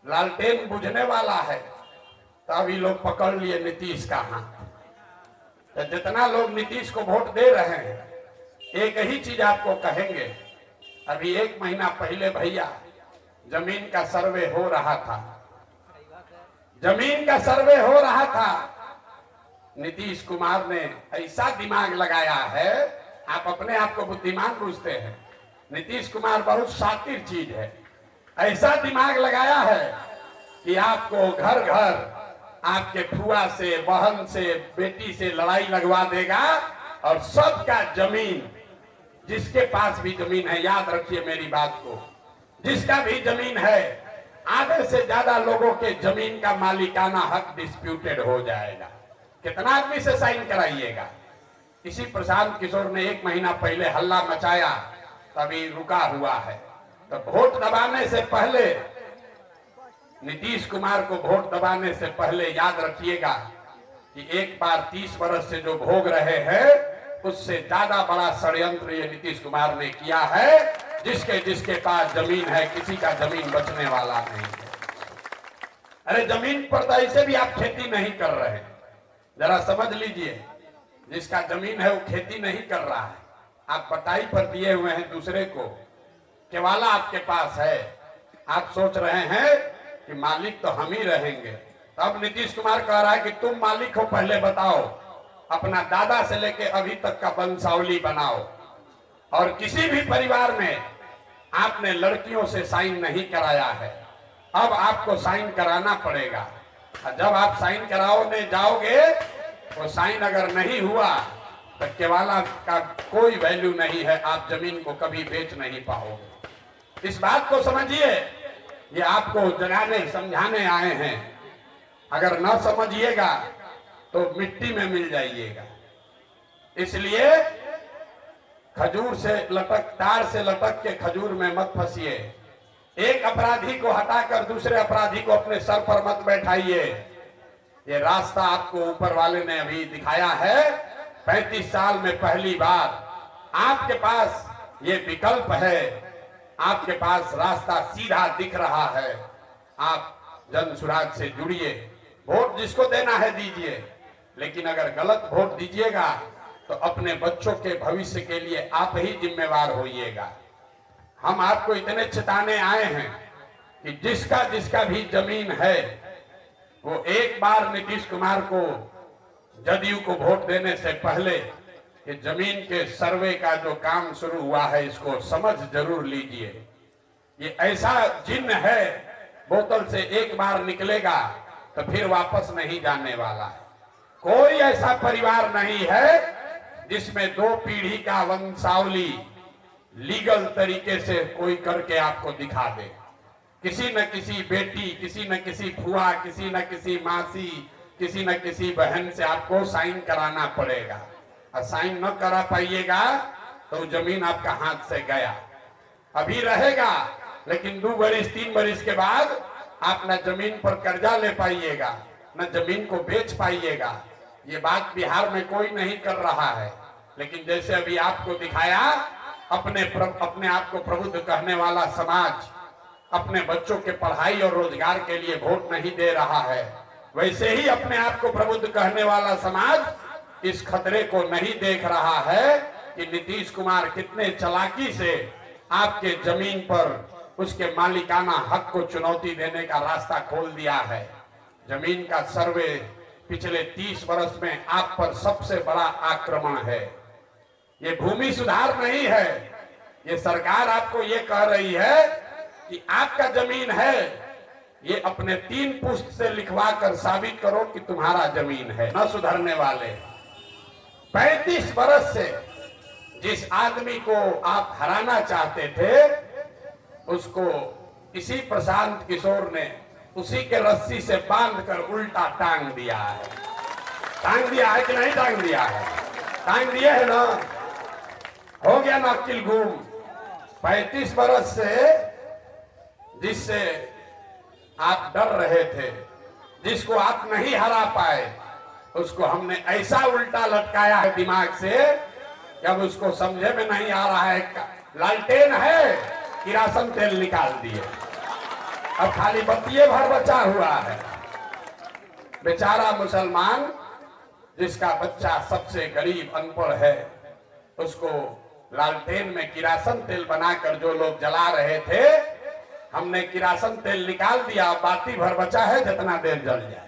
लालटेन बुझने वाला है तो अभी लोग पकड़ लिए नीतीश का हाथ। तो जितना लोग नीतीश को वोट दे रहे हैं, एक ही चीज आपको कहेंगे। अभी 1 महीना पहले भैया जमीन का सर्वे हो रहा था, जमीन का सर्वे हो रहा था। नीतीश कुमार ने ऐसा दिमाग लगाया है, आप अपने आप को बुद्धिमान पूछते हैं, नीतीश कुमार बहुत शातिर चीज है। ऐसा दिमाग लगाया है कि आपको घर घर आपके फुआ से, बहन से, बेटी से लड़ाई लगवा देगा और सबका जमीन, जिसके पास भी जमीन है, याद रखिए मेरी बात को, जिसका भी जमीन है, आधे से ज्यादा लोगों के जमीन का मालिकाना हक डिस्प्यूटेड हो जाएगा। कितना आदमी से साइन कराइएगा। इसी प्रशांत किशोर ने 1 महीना पहले हल्ला मचाया, तभी रुका हुआ है। तो वोट दबाने से पहले, नीतीश कुमार को वोट दबाने से पहले याद रखिएगा कि एक बार 30 वर्ष से जो भोग रहे हैं, उससे ज्यादा बड़ा षड्यंत्र ये नीतीश कुमार ने किया है। जिसके पास जमीन है, किसी का जमीन बचने वाला नहीं है। अरे जमीन पर तो ऐसे भी आप खेती नहीं कर रहे हैं, जरा समझ लीजिए। जिसका जमीन है वो खेती नहीं कर रहा है, आप पटाई पर दिए हुए हैं दूसरे को। केवाला आपके पास है, आप सोच रहे हैं कि मालिक तो हम ही रहेंगे। तब नीतीश कुमार कह रहा है कि तुम मालिक हो, पहले बताओ, अपना दादा से लेके अभी तक का वंशावली बनाओ। और किसी भी परिवार में आपने लड़कियों से साइन नहीं कराया है, अब आपको साइन कराना पड़ेगा। जब आप साइन कराओगे जाओगे, वो साइन अगर नहीं हुआ तो केवाला का कोई वैल्यू नहीं है, आप जमीन को कभी बेच नहीं पाओगे। इस बात को समझिए, ये आपको जगाने समझाने आए हैं। अगर न समझिएगा तो मिट्टी में मिल जाइएगा। इसलिए खजूर से लटक, तार से लटक के खजूर में मत फंसिए। एक अपराधी को हटाकर दूसरे अपराधी को अपने सर पर मत बैठाइए। ये रास्ता आपको ऊपर वाले ने अभी दिखाया है। 35 साल में पहली बार आपके पास ये विकल्प है, आपके पास रास्ता सीधा दिख रहा है। आप जन सुराग से जुड़िए, वोट जिसको देना है दीजिए, लेकिन अगर गलत वोट दीजिएगा तो अपने बच्चों के भविष्य के लिए आप ही जिम्मेवार होइएगा। हम आपको इतने चेताने आए हैं कि जिसका भी जमीन है, वो एक बार नीतीश कुमार को, जदयू को वोट देने से पहले कि जमीन के सर्वे का जो काम शुरू हुआ है, इसको समझ जरूर लीजिए। ये ऐसा जिन्न है, बोतल से एक बार निकलेगा तो फिर वापस नहीं जाने वाला है। कोई ऐसा परिवार नहीं है जिसमें 2 पीढ़ी का वंशावली लीगल तरीके से कोई करके आपको दिखा दे। किसी न किसी बेटी, किसी न किसी फुआ, किसी न किसी मासी, किसी न किसी बहन से आपको साइन कराना पड़ेगा। और साइन न करा पाइएगा तो जमीन आपका हाथ से गया। अभी रहेगा, लेकिन 2 वर्ष 3 वर्ष के बाद आप न जमीन पर कर्जा ले पाइएगा, न जमीन को बेच पाइएगा। ये बात बिहार में कोई नहीं कर रहा है, लेकिन जैसे अभी आपको दिखाया, अपने आप को प्रबुद्ध कहने वाला समाज अपने बच्चों के पढ़ाई और रोजगार के लिए वोट नहीं दे रहा है, वैसे ही अपने आप को प्रबुद्ध कहने वाला समाज इस खतरे को नहीं देख रहा है कि नीतीश कुमार कितने चालाकी से आपके जमीन पर उसके मालिकाना हक को चुनौती देने का रास्ता खोल दिया है। जमीन का सर्वे पिछले 30 वर्ष में आप पर सबसे बड़ा आक्रमण है। ये भूमि सुधार नहीं है, ये सरकार आपको ये कह रही है कि आपका जमीन है, ये अपने 3 पुस्त से लिखवा कर साबित करो कि तुम्हारा जमीन है। न सुधरने वाले 35 वर्ष से जिस आदमी को आप हराना चाहते थे, उसको इसी प्रशांत किशोर ने उसी के रस्सी से बांधकर उल्टा टांग दिया है। टांग दिया है कि नहीं टांग दिया है? टांग दिए है ना, हो गया ना अक्ल घूम। 35 वर्ष से जिससे आप डर रहे थे, जिसको आप नहीं हरा पाए, उसको हमने ऐसा उल्टा लटकाया है दिमाग से कि अब उसको समझे में नहीं आ रहा है लालटेन है, किरासन तेल निकाल दिए। अब खाली बत्तिये भर बचा हुआ है। बेचारा मुसलमान जिसका बच्चा सबसे गरीब अनपढ़ है, उसको लालटेन में किरासन तेल बनाकर जो लोग जला रहे थे, हमने किरासन तेल निकाल दिया, बाती भर बचा है, जितना देर जल जाए।